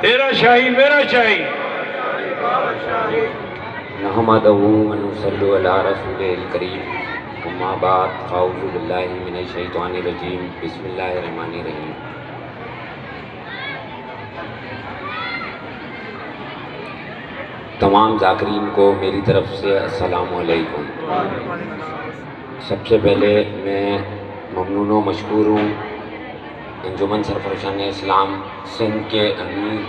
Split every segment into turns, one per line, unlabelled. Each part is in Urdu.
تیرا شاہی میرا شاہی
نحمدہ و نصلی علی رسول الکریم اما بعد فاعوذ باللہ من الشیطان الرجیم بسم اللہ الرحمن الرحیم۔ تمام ذاکرین کو میری طرف سے السلام علیکم۔ سب سے پہلے میں ممنون و مشکور ہوں انجمن سرفروشان اسلام سندھ کے امیر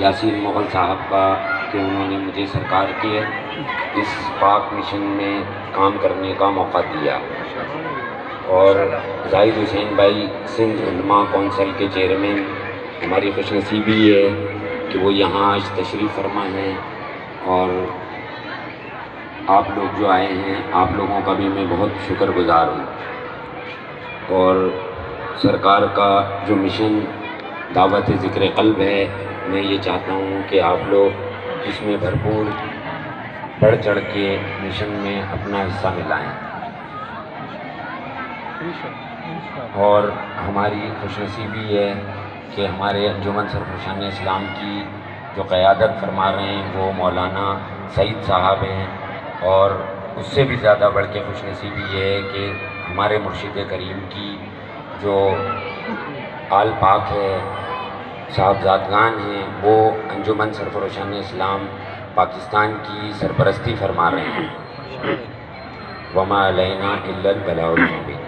یاسین مغل صاحب کا کہ انہوں نے مجھے سرکار کے اس پاک مشن میں کام کرنے کا موقع دیا، اور زاہد حسین بھائی سندھ علماء کونسل کے چیئرمین، ہماری خوش نصیبی ہے کہ وہ یہاں آج تشریف فرما ہیں، اور آپ لوگ جو آئے ہیں آپ لوگوں کا بھی میں بہت شکر گزار ہوں۔ اور سرکار کا جو مشن دعوت ذکر قلب ہے، میں یہ چاہتا ہوں کہ آپ لوگ اس میں بھرپور بڑھ چڑھ کے مشن میں اپنا حصہ ملائیں، اور ہماری خوش نصیبی ہے کہ ہمارے انجمن سرفروشان اسلام کی جو قیادت فرما رہے ہیں وہ مولانا سعید صاحب ہیں، اور اس سے بھی زیادہ بڑھ کے خوش نصیبی یہ ہے کہ ہمارے مرشد کریم کی جو آل پاک ہے، صاحبزادگان ہیں، وہ انجمن سرفروشان اسلام پاکستان کی سرپرستی فرما رہے ہیں۔ وما علینا الا البلاغ المبین۔